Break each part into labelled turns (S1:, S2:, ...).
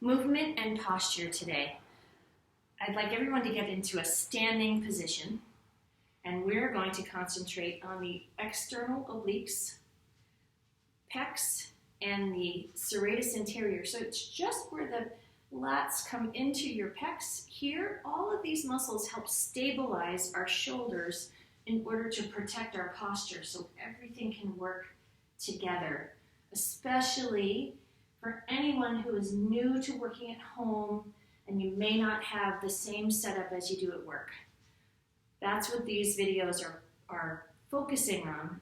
S1: movement and posture today. I'd like everyone to get into a standing position, and we're going to concentrate on the external obliques, pecs, and the serratus anterior. So it's just where the lats come into your pecs. Here, all of these muscles help stabilize our shoulders in order to protect our posture so everything can work together, especially for anyone who is new to working at home and you may not have the same setup as you do at work. That's what these videos are focusing on,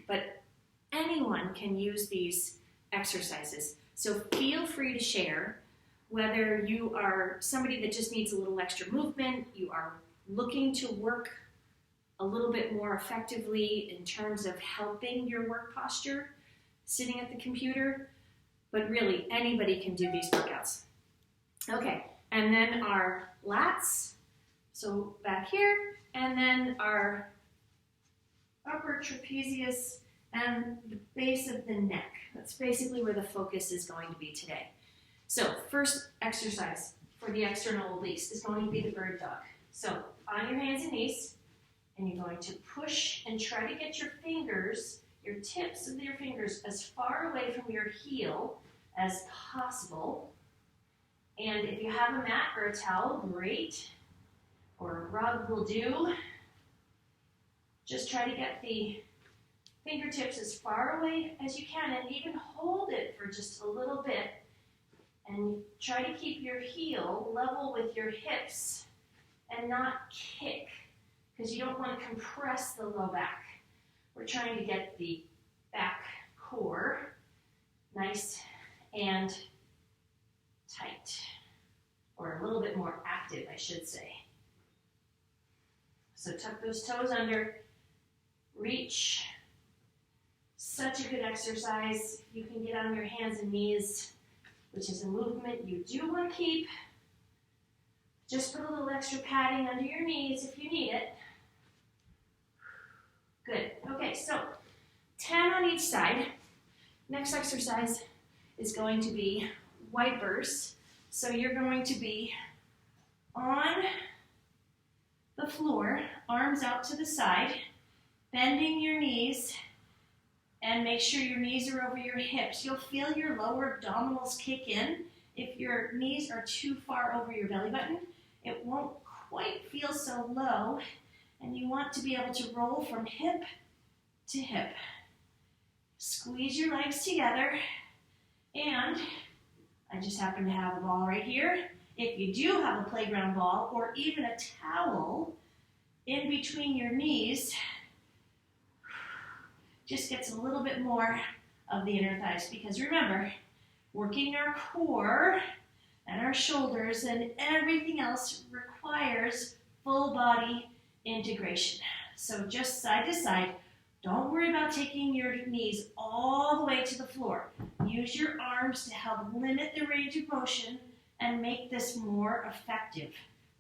S1: but anyone can use these exercises. So feel free to share whether you are somebody that just needs a little extra movement, you are looking to work a little bit more effectively in terms of helping your work posture, sitting at the computer, but really anybody can do these workouts. Okay, and then our lats, so back here, and then our upper trapezius and the base of the neck. That's basically where the focus is going to be today. So first exercise for the external obliques is going to be the bird dog. So on your hands and knees, and you're going to push and try to get your fingers, your tips of your fingers, as far away from your heel as possible. And if you have a mat or a towel, great, or a rug will do. Just try to get the fingertips as far away as you can and even hold it for just a little bit. And try to keep your heel level with your hips and not kick, because you don't want to compress the low back. We're trying to get the back core nice and tight, or a little bit more active, I should say. So tuck those toes under, reach. Such a good exercise. You can get on your hands and knees, which is a movement you do want to keep. Just put a little extra padding under your knees if you need it. Good. Okay, so 10 on each side. Next exercise is going to be wipers. So you're going to be on the floor, arms out to the side, bending your knees, and make sure your knees are over your hips. You'll feel your lower abdominals kick in. If your knees are too far over your belly button, it won't quite feel so low, and you want to be able to roll from hip to hip. Squeeze your legs together, and I just happen to have a ball right here. If you do have a playground ball or even a towel in between your knees, just gets a little bit more of the inner thighs, because remember, working our core and our shoulders and everything else requires full body integration. So just side to side. Don't worry about taking your knees all the way to the floor. Use your arms to help limit the range of motion and make this more effective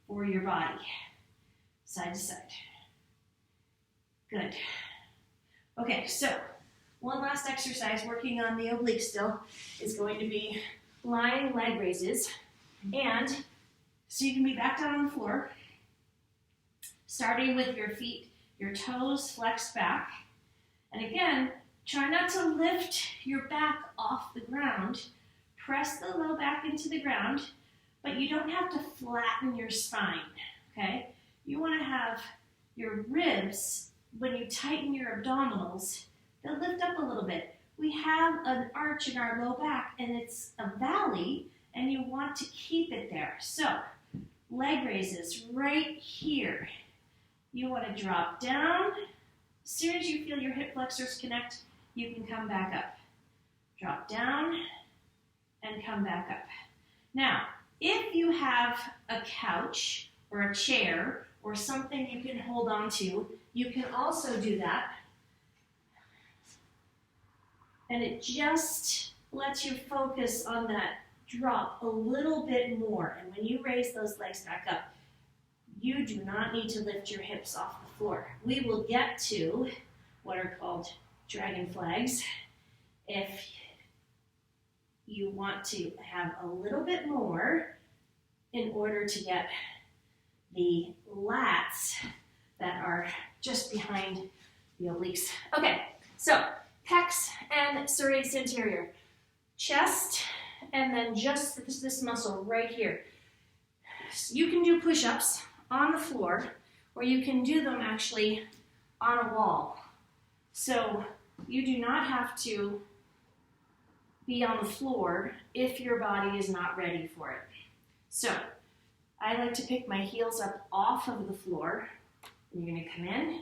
S1: for your body. Side to side. Good. Okay, so one last exercise working on the obliques still is going to be lying leg raises. And so you can be back down on the floor, starting with your feet, your toes flexed back. And again, try not to lift your back off the ground. Press the low back into the ground, but you don't have to flatten your spine, okay? You want to have your ribs, when you tighten your abdominals, they'll lift up a little bit. We have an arch in our low back, and it's a valley, and you want to keep it there. So, leg raises right here. You want to drop down. As soon as you feel your hip flexors connect, you can come back up. Drop down and come back up. Now, if you have a couch or a chair or something you can hold on to, you can also do that. And it just lets you focus on that drop a little bit more. And when you raise those legs back up, you do not need to lift your hips off the floor. We will get to what are called dragon flags if you want to have a little bit more in order to get the lats that are just behind the obliques. Okay, so pecs and serratus anterior, chest, and then just this muscle right here. You can do push-ups on the floor, or you can do them actually on a wall. So you do not have to be on the floor if your body is not ready for it. So I like to pick my heels up off of the floor, and you're going to come in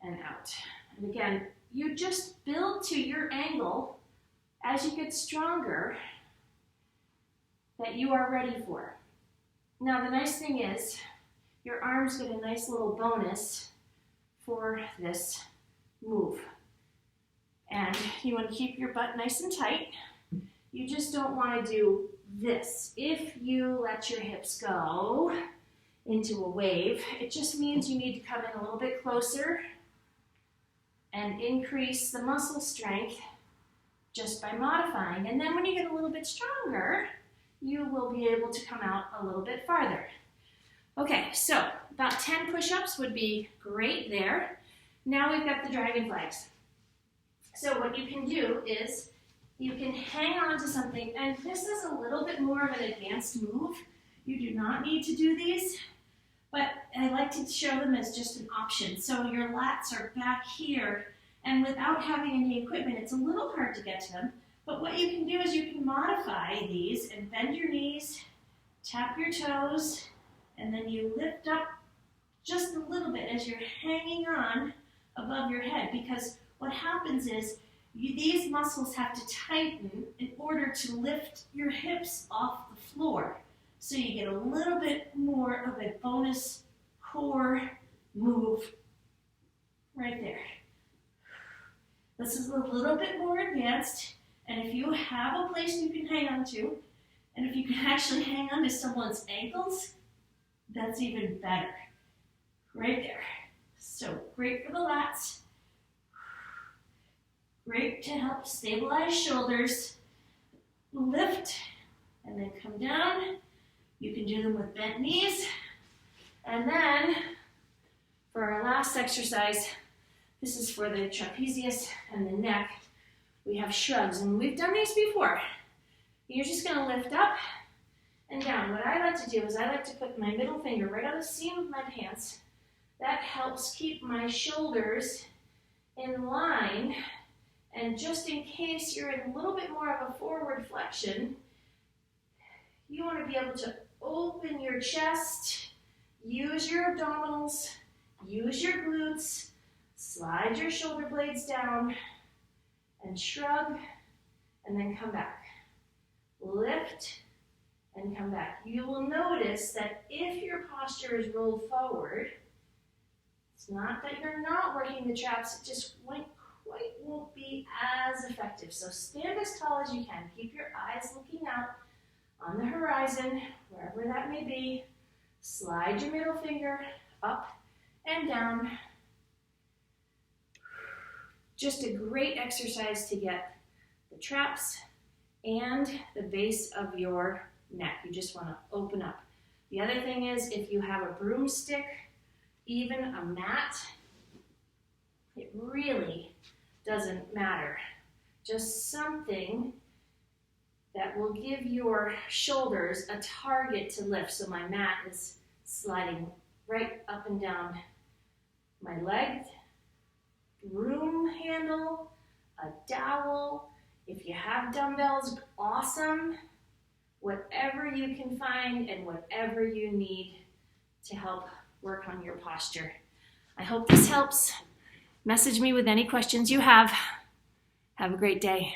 S1: and out. And again, you just build to your angle as you get stronger that you are ready for. Now the nice thing is your arms get a nice little bonus for this move. And you want to keep your butt nice and tight. You just don't want to do this. If you let your hips go into a wave, it just means you need to come in a little bit closer and increase the muscle strength just by modifying. And then when you get a little bit stronger, you will be able to come out a little bit farther. Okay, so about 10 push-ups would be great there. Now we've got the dragon flags. So what you can do is you can hang on to something, and this is a little bit more of an advanced move. You do not need to do these, but I like to show them as just an option. So your lats are back here, and without having any equipment, it's a little hard to get to them. But what you can do is you can modify these and bend your knees, tap your toes, and then you lift up just a little bit as you're hanging on above your head, because what happens is these muscles have to tighten in order to lift your hips off the floor. So you get a little bit more of a bonus core move right there. This is a little bit more advanced, and if you have a place you can hang on to, and if you can actually hang on to someone's ankles, that's even better. Right there. So great for the lats. Great to help stabilize shoulders. Lift and then come down. You can do them with bent knees. And then for our last exercise, this is for the trapezius and the neck. We have shrugs, and we've done these before. You're just going to lift up and down. What I like to do is I like to put my middle finger right on the seam of my pants. That helps keep my shoulders in line. And just in case you're in a little bit more of a forward flexion, you want to be able to open your chest, use your abdominals, use your glutes, slide your shoulder blades down, and shrug, and then come back. Lift, and come back. You will notice that if your posture is rolled forward, it's not that you're not working the traps, it just won't be as effective. So stand as tall as you can. Keep your eyes looking out on the horizon, wherever that may be. Slide your middle finger up and down. Just a great exercise to get the traps and the base of your neck. You just want to open up. The other thing is, if you have a broomstick, even a mat, it really doesn't matter. Just something that will give your shoulders a target to lift. So my mat is sliding right up and down my leg, broom handle, a dowel. If you have dumbbells, awesome. Whatever you can find and whatever you need to help work on your posture. I hope this helps. Message me with any questions you have. Have a great day.